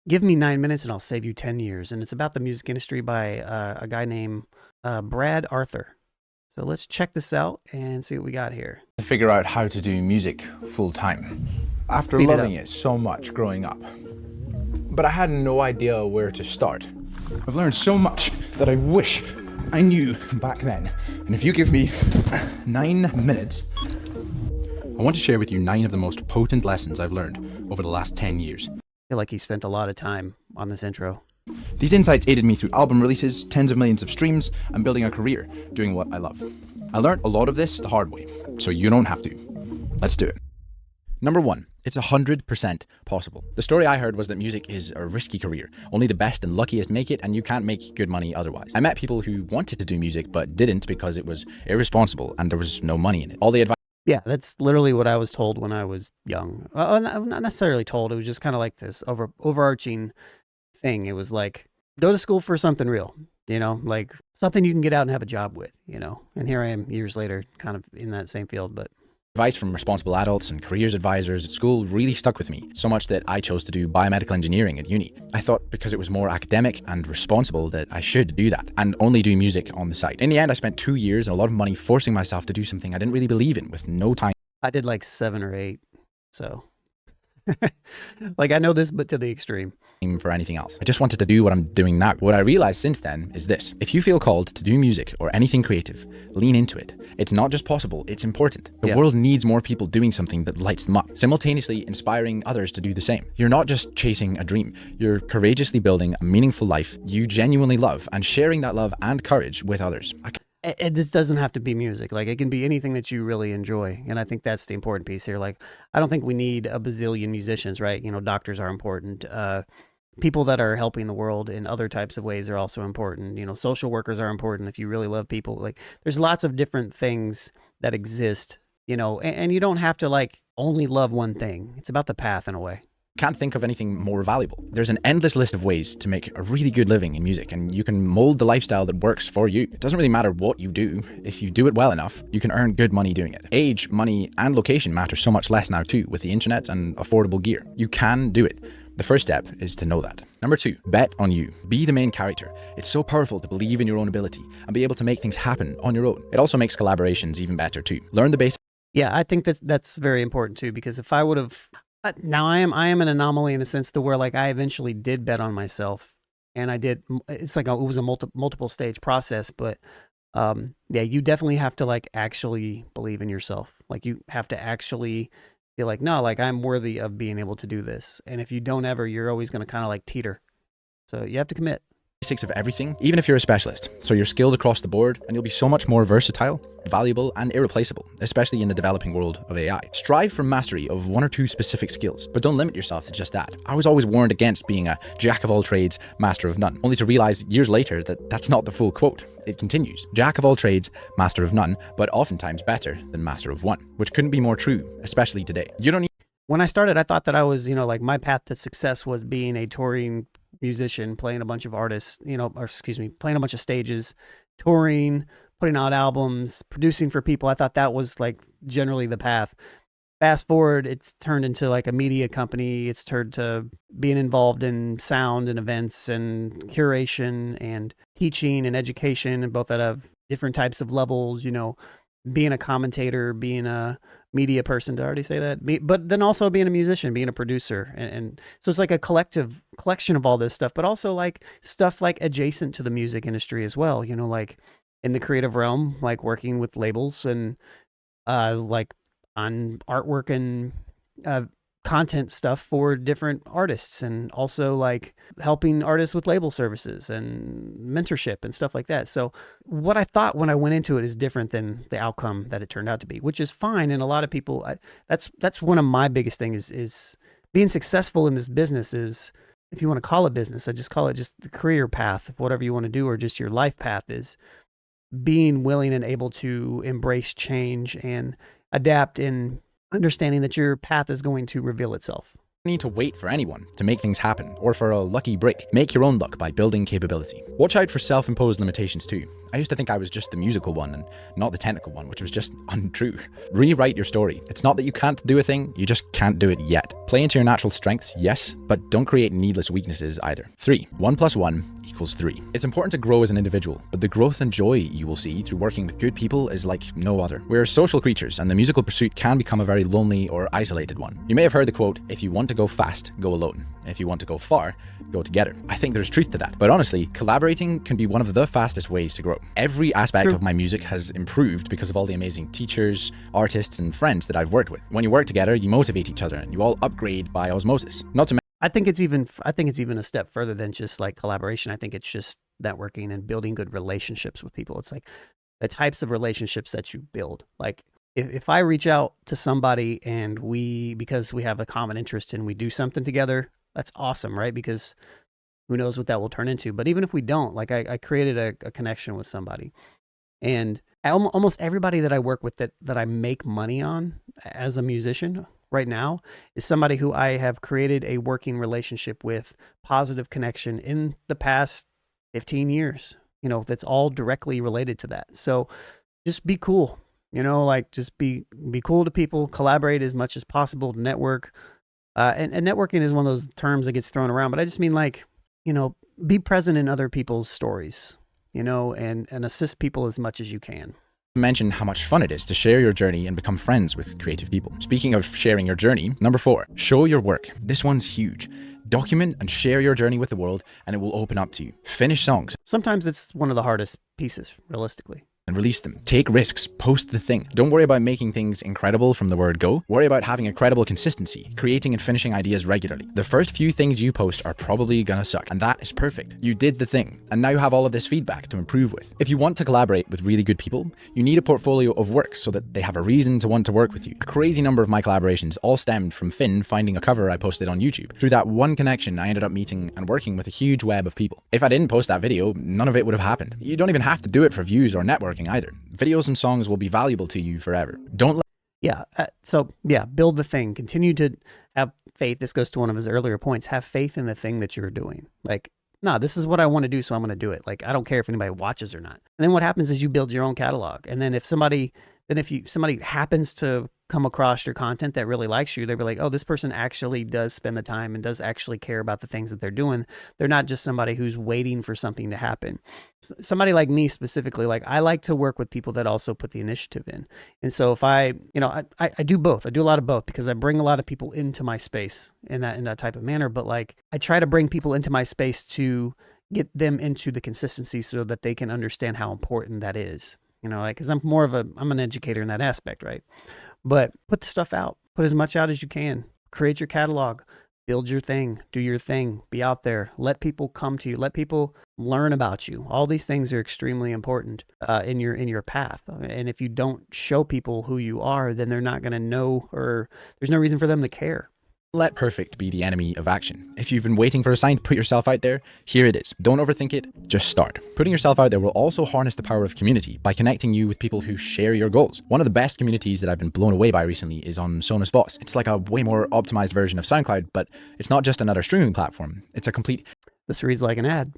Give me 9 minutes and I'll save you 10 years. And it's about the music industry by a guy named Brad Arthur. So let's check this out and see what we got here. To figure out how to do music full time after Speed it loving it so much growing up. But I had no idea where to start. I've learned so much that I wish I knew back then. And if you give me 9 minutes, I want to share with you 9 of the most potent lessons I've learned over the last 10 years. I feel like he spent a lot of time on this intro. These insights aided me through album releases, tens of millions of streams, and building a career doing what I love. I learned a lot of this the hard way, so you don't have to. Let's do it. Number 1, it's 100% possible. The story I heard was that music is a risky career. Only the best and luckiest make it, and you can't make good money otherwise. I met people who wanted to do music but didn't because it was irresponsible and there was no money in it. All the advice. Yeah, that's literally what I was told when I was young. Not necessarily told. It was just kind of like this overarching thing. It was like, go to school for something real, like something you can get out and have a job with, And here I am years later, kind of in that same field, but Advice from responsible adults and careers advisors at school really stuck with me, so much that I chose to do biomedical engineering at uni. I thought because it was more academic and responsible that I should do that, and only do music on the side. In the end, I spent 2 years and a lot of money forcing myself to do something I didn't really believe in with no time. I did like 7 or 8, so like I know this, but to the extreme. For anything else. I just wanted to do what I'm doing now. What I realized since then is this: if you feel called to do music or anything creative, lean into it. It's not just possible, it's important. The world needs more people doing something that lights them up, simultaneously inspiring others to do the same. You're not just chasing a dream, you're courageously building a meaningful life you genuinely love and sharing that love and courage with others. And this doesn't have to be music. Like, it can be anything that you really enjoy. And I think that's the important piece here. Like, I don't think we need a bazillion musicians, right? Doctors are important. People that are helping the world in other types of ways are also important. Social workers are important if you really love people. Like, there's lots of different things that exist, and you don't have to like only love one thing. It's about the path in a way. Can't think of anything more valuable. There's an endless list of ways to make a really good living in music, and you can mold the lifestyle that works for you. It doesn't really matter what you do. If you do it well enough, you can earn good money doing it. Age, money, and location matter so much less now too with the internet and affordable gear. You can do it. The first step is to know that. Number 2, bet on you. Be the main character. It's so powerful to believe in your own ability and be able to make things happen on your own. It also makes collaborations even better too. Learn the basics. Yeah, I think that's very important too, because if I would have, now I am an anomaly in a sense to where like I eventually did bet on myself, and I did. It's like it was a multiple stage process, but yeah, you definitely have to like actually believe in yourself. Like, you have to actually feel like, no, like I'm worthy of being able to do this. And if you don't ever, you're always going to kind of like teeter. So you have to commit. Basics of everything, even if you're a specialist. So you're skilled across the board and you'll be so much more versatile, valuable, and irreplaceable, especially in the developing world of AI. Strive for mastery of 1 or 2 specific skills, but don't limit yourself to just that. I was always warned against being a jack of all trades, master of none, only to realize years later that that's not the full quote. It continues: jack of all trades, master of none, but oftentimes better than master of one, which couldn't be more true, especially today. You don't need. When I started, I thought that I was, like my path to success was being a touring musician, playing a bunch of artists, playing a bunch of stages, touring, putting out albums, producing for people. I thought that was like generally the path. Fast forward, it's turned into like a media company. It's turned to being involved in sound and events and curation and teaching and education, and both at a different types of levels, being a commentator, being a media person. Did I already say that? But then also being a musician, being a producer. And so it's like a collection of all this stuff, but also like stuff like adjacent to the music industry as well, like in the creative realm, like working with labels and like on artwork and content stuff for different artists, and also like helping artists with label services and mentorship and stuff like that. So what I thought when I went into it is different than the outcome that it turned out to be, which is fine. And a lot of people, that's one of my biggest things is being successful in this business is, if you want to call it business, I just call it just the career path, whatever you want to do, or just your life path, is being willing and able to embrace change and adapt, and understanding that your path is going to reveal itself. Need to wait for anyone to make things happen or for a lucky break. Make your own luck by building capability. Watch out for self-imposed limitations too. I used to think I was just the musical one and not the technical one, which was just untrue. Rewrite your story. It's not that you can't do a thing, you just can't do it yet. Play into your natural strengths, yes, but don't create needless weaknesses either. 3. 1 + 1 = 3. It's important to grow as an individual, but the growth and joy you will see through working with good people is like no other. We're social creatures, and the musical pursuit can become a very lonely or isolated one. You may have heard the quote, "If you want to go fast, go alone. If you want to go far, go together." I think there's truth to that. But honestly, collaborating can be one of the fastest ways to grow. Every aspect of my music has improved because of all the amazing teachers, artists, and friends that I've worked with. When you work together, you motivate each other and you all upgrade by osmosis. Not to I think it's even a step further than just like collaboration. I think it's just networking and building good relationships with people. It's like the types of relationships that you build. Like if I reach out to somebody and because we have a common interest and we do something together, that's awesome, right? Because who knows what that will turn into. But even if we don't, like I created a connection with somebody, and almost everybody that I work with that I make money on as a musician right now is somebody who I have created a working relationship with, positive connection in the past 15 years, that's all directly related to that. So just be cool, like just be cool to people, collaborate as much as possible, network. And networking is one of those terms that gets thrown around, but I just mean like, be present in other people's stories, and assist people as much as you can. Mention how much fun it is to share your journey and become friends with creative people. Speaking of sharing your journey, number 4, show your work. This one's huge. Document and share your journey with the world, and it will open up to you. Finish songs. Sometimes it's one of the hardest pieces, realistically. And release them. Take risks. Post the thing. Don't worry about making things incredible from the word go. Worry about having incredible consistency, creating and finishing ideas regularly. The first few things you post are probably gonna suck, and that is perfect. You did the thing, and now you have all of this feedback to improve with. If you want to collaborate with really good people, you need a portfolio of work so that they have a reason to want to work with you. A crazy number of my collaborations all stemmed from Finn finding a cover I posted on YouTube. Through that one connection, I ended up meeting and working with a huge web of people. If I didn't post that video, none of it would have happened. You don't even have to do it for views or networking either. Videos and songs will be valuable to you forever. Don't let build the thing. Continue to have faith. This goes to one of his earlier points. Have faith in the thing that you're doing. Like, no, this is what I want to do, so I'm going to do it. Like, I don't care if anybody watches or not. And then what happens is you build your own catalog. And then if somebody happens to come across your content that really likes you, they'll be like, oh, this person actually does spend the time and does actually care about the things that they're doing. They're not just somebody who's waiting for something to happen. Somebody like me specifically, like I like to work with people that also put the initiative in. And so if I do both. I do a lot of both because I bring a lot of people into my space in that type of manner. But like I try to bring people into my space to get them into the consistency so that they can understand how important that is. Because I'm an educator in that aspect, right? But put the stuff out, put as much out as you can, create your catalog, build your thing, do your thing, be out there, let people come to you, let people learn about you. All these things are extremely important in your path. And if you don't show people who you are, then they're not going to know, or there's no reason for them to care. Let perfect be the enemy of action. If you've been waiting for a sign to put yourself out there, here it is. Don't overthink it, just start. Putting yourself out there will also harness the power of community by connecting you with people who share your goals. One of the best communities that I've been blown away by recently is on 𝗕𝗏𝗏. It's like a way more optimized version of SoundCloud, but it's not just another streaming platform. It's a complete This reads like an ad.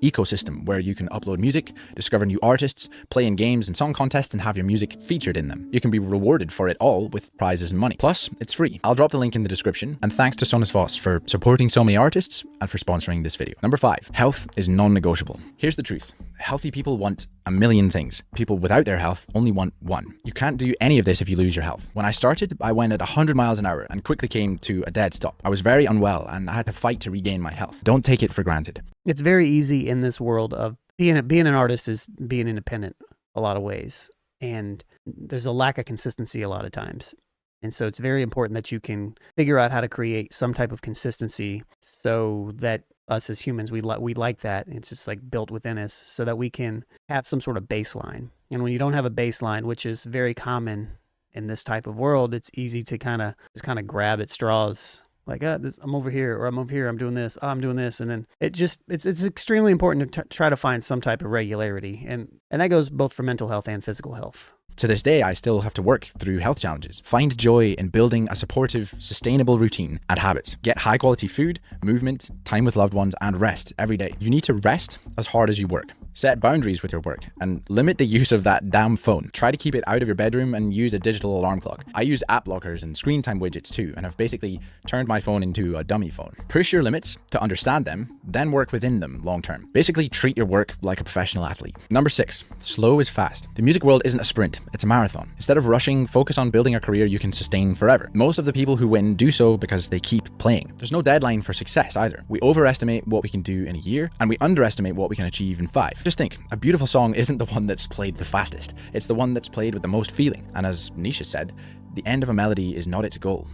ecosystem where you can upload music, discover new artists, play in games and song contests, and have your music featured in them. You can be rewarded for it all with prizes and money. Plus, it's free. I'll drop the link in the description, and thanks to 𝗕𝗏𝗏 for supporting so many artists and for sponsoring this video. Number 5, health is non-negotiable. Here's the truth. Healthy people want a million things. People without their health only want one. You can't do any of this if you lose your health. When I started, I went at 100 miles an hour and quickly came to a dead stop. I was very unwell and I had to fight to regain my health. Don't take it for granted. It's very easy in this world of being an artist is being independent a lot of ways. And there's a lack of consistency a lot of times. And so it's very important that you can figure out how to create some type of consistency so that us as humans, we like that. It's just like built within us so that we can have some sort of baseline. And when you don't have a baseline, which is very common in this type of world, it's easy to kind of grab at straws. Like, I'm over here, or I'm over here, I'm doing this, I'm doing this. And then it's extremely important to try to find some type of regularity. And that goes both for mental health and physical health. To this day, I still have to work through health challenges. Find joy in building a supportive, sustainable routine and habits. Get high quality food, movement, time with loved ones, and rest every day. You need to rest as hard as you work. Set boundaries with your work and limit the use of that damn phone. Try to keep it out of your bedroom and use a digital alarm clock. I use app blockers and screen time widgets too, and have basically turned my phone into a dummy phone. Push your limits to understand them, then work within them long term. Basically, treat your work like a professional athlete. Number 6, slow is fast. The music world isn't a sprint, it's a marathon. Instead of rushing, focus on building a career you can sustain forever. Most of the people who win do so because they keep playing. There's no deadline for success either. We overestimate what we can do in a year, and we underestimate what we can achieve in 5. Just think, a beautiful song isn't the one that's played the fastest. It's the one that's played with the most feeling. And as �𝗕𝗓 said, the end of a melody is not its goal.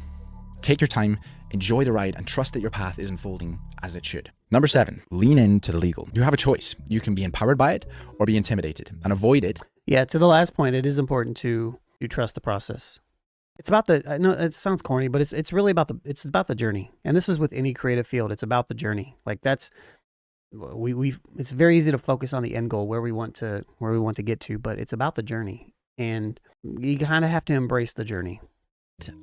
Take your time, enjoy the ride, and trust that your path is unfolding as it should. Number 7, lean into the legal. You have a choice. You can be empowered by it or be intimidated, and avoid it. Yeah, to the last point, it is important to trust the process. It's about the, I know it sounds corny, but it's really about the journey. And this is with any creative field. It's about the journey. Like that's, it's very easy to focus on the end goal, where we want to get to, but it's about the journey, and you kind of have to embrace the journey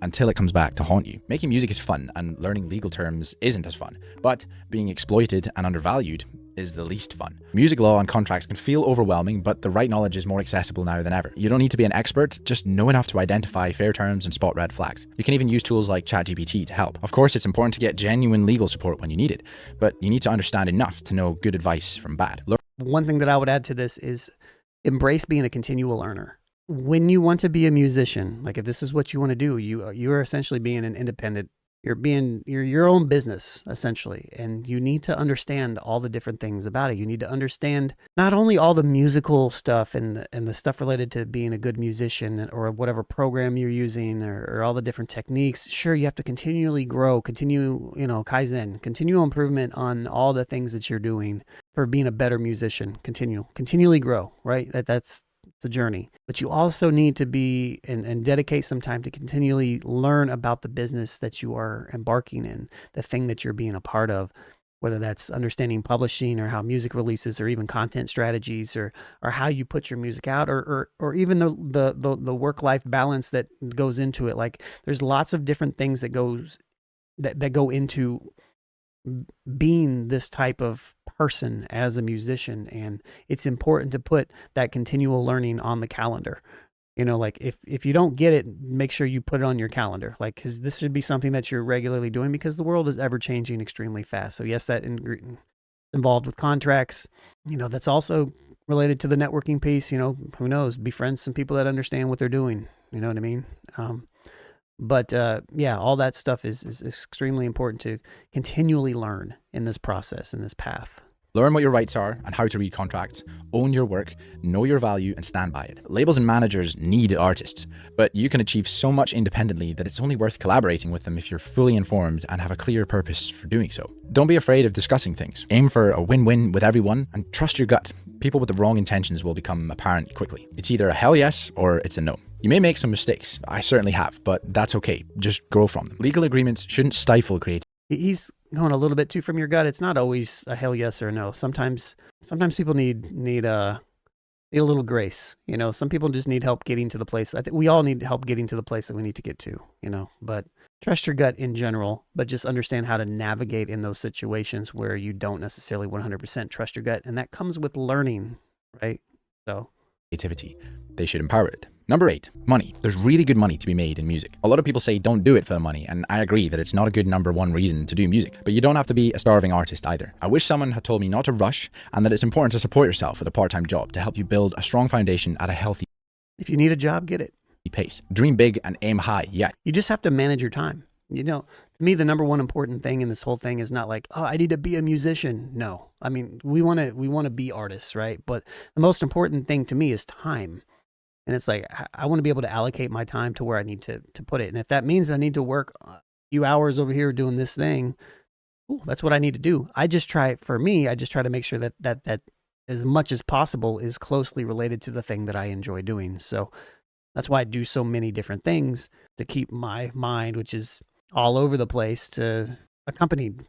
until it comes back to haunt you. Making music is fun, and learning legal terms isn't as fun, but being exploited and undervalued is the least fun. Music law and contracts can feel overwhelming, but the right knowledge is more accessible now than ever. You don't need to be an expert, just know enough to identify fair terms and spot red flags. You can even use tools like ChatGPT to help. Of course, it's important to get genuine legal support when you need it, but you need to understand enough to know good advice from bad. One thing that I would add to this is embrace being a continual learner. When you want to be a musician, like if this is what you want to do, you are essentially being an independent. You're your own business, essentially, and you need to understand all the different things about it. You need to understand not only all the musical stuff and the stuff related to being a good musician, or whatever program you're using, or all the different techniques. Sure, you have to continually grow, Kaizen, continual improvement on all the things that you're doing for being a better musician. Continually grow, right? That's it's a journey. But you also need to be and dedicate some time to continually learn about the business that you are embarking in, the thing that you're being a part of, whether that's understanding publishing, or how music releases, or even content strategies, or how you put your music out, or even the work-life balance that goes into it. Like there's lots of different things that go into being this type of person as a musician, and it's important to put that continual learning on the calendar. Like if you don't get it, make sure you put it on your calendar, like, because this should be something that you're regularly doing, because the world is ever changing extremely fast. So yes, that involved with contracts, that's also related to the networking piece. Who knows, befriend some people that understand what they're doing, you know what I mean? But yeah, all that stuff is extremely important to continually learn in this process, in this path. Learn what your rights are and how to read contracts, own your work, know your value, and stand by it. Labels and managers need artists, but you can achieve so much independently that it's only worth collaborating with them if you're fully informed and have a clear purpose for doing so. Don't be afraid of discussing things. Aim for a win-win with everyone and trust your gut. People with the wrong intentions will become apparent quickly. It's either a hell yes or it's a no. You may make some mistakes. I certainly have, but that's okay. Just grow from them. Legal agreements shouldn't stifle creativity. He's going a little bit too from your gut. It's not always a hell yes or a no. Sometimes people need a little grace. Some people just need help getting to the place. I think we all need help getting to the place that we need to get to. But trust your gut in general, but just understand how to navigate in those situations where you don't necessarily 100% trust your gut, and that comes with learning, right? So creativity. They should empower it. Number 8, money. There's really good money to be made in music. A lot of people say don't do it for the money, and I agree that it's not a good number 1 reason to do music, but you don't have to be a starving artist either. I wish someone had told me not to rush, and that it's important to support yourself with a part-time job to help you build a strong foundation at a healthy if you need a job, get it. Pace. Dream big and aim high, yeah. You just have to manage your time. To me, the number 1 important thing in this whole thing is not like, oh, I need to be a musician. No. I mean, we want to be artists, right? But the most important thing to me is time. And it's like, I want to be able to allocate my time to where I need to put it. And if that means I need to work a few hours over here doing this thing, that's what I need to do. I just try to make sure that as much as possible is closely related to the thing that I enjoy doing. So that's why I do so many different things to keep my mind, which is all over the place, to accompanied.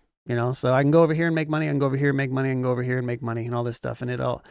So I can go over here and make money, I can go over here and make money, I can go over here and make money, and all this stuff, and it all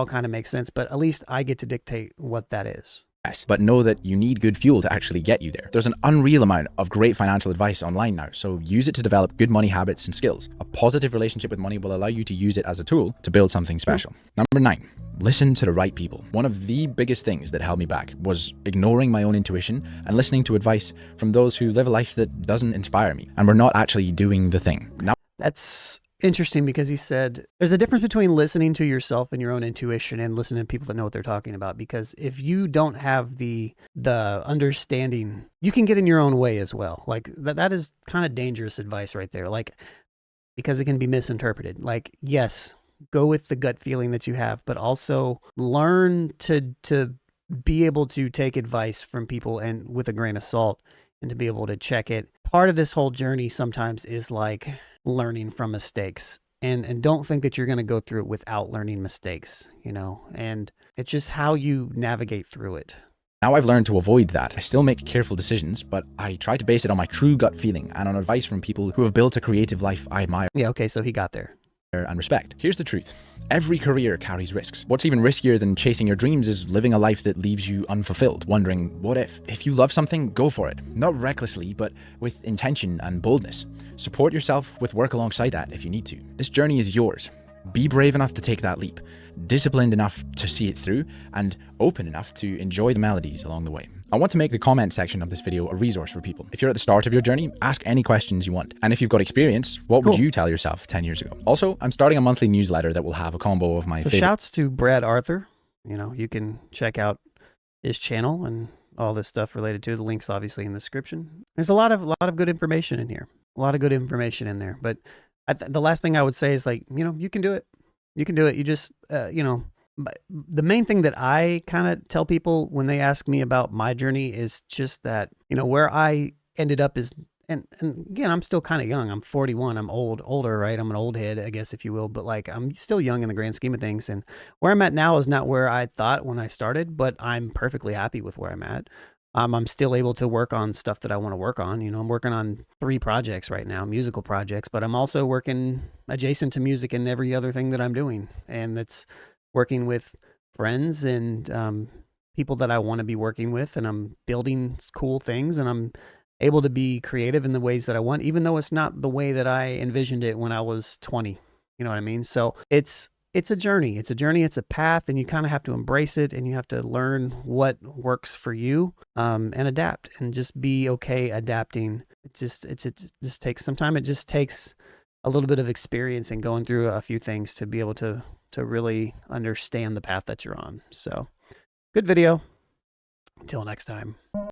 kind of makes sense. But at least I get to dictate what that is. but know that you need good fuel to actually get you there. There's an unreal amount of great financial advice online now, so use it to develop good money habits and skills. A positive relationship with money will allow you to use it as a tool to build something special. Number 9, listen to the right people. One of the biggest things that held me back was ignoring my own intuition and listening to advice from those who live a life that doesn't inspire me and were not actually doing the thing. Now, that's interesting because he said there's a difference between listening to yourself and your own intuition and listening to people that know what they're talking about. Because if you don't have the understanding, you can get in your own way as well. Like that is kind of dangerous advice right there. Like, because it can be misinterpreted. Like, yes, go with the gut feeling that you have, but also learn to be able to take advice from people and with a grain of salt and to be able to check it. Part of this whole journey sometimes is like learning from mistakes, and don't think that you're going to go through it without learning mistakes, you know, and it's just how you navigate through it. Now I've learned to avoid that. I still make careful decisions, but I try to base it on my true gut feeling and on advice from people who have built a creative life I admire. Yeah, okay, so he got there. And respect. Here's the truth. Every career carries risks. What's even riskier than chasing your dreams is living a life that leaves you unfulfilled, wondering, what if? If you love something, go for it. Not recklessly, but with intention and boldness. Support yourself with work alongside that if you need to. This journey is yours. Be brave enough to take that leap, disciplined enough to see it through, and open enough to enjoy the melodies along the way. I want to make the comment section of this video a resource for people. If you're at the start of your journey, ask any questions you want. And if you've got experience, what would you tell yourself 10 years ago? Also, I'm starting a monthly newsletter that will have a combo of my favorite. Shouts to Brad Arthur. You know, you can check out his channel and all this stuff related to it. The links obviously in the description. There's a lot of good information in here. A lot of good information in there. But the last thing I would say is, like, you know, you can do it. You can do it. You just, you know, the main thing that I kind of tell people when they ask me about my journey is just that, you know, where I ended up is, and again, I'm still kind of young. I'm 41. I'm older, right? I'm an old head, I guess, if you will, but like, I'm still young in the grand scheme of things. And where I'm at now is not where I thought when I started, but I'm perfectly happy with where I'm at. I'm still able to work on stuff that I want to work on. You know, I'm working on 3 projects right now, musical projects, but I'm also working adjacent to music and every other thing that I'm doing. And that's working with friends and people that I want to be working with. And I'm building cool things, and I'm able to be creative in the ways that I want, even though it's not the way that I envisioned it when I was 20. You know what I mean? So it's a journey. It's a journey. It's a path, and you kind of have to embrace it, and you have to learn what works for you, and adapt, and just be okay adapting. It just takes some time. It just takes a little bit of experience and going through a few things to be able to really understand the path that you're on. So, good video. Until next time.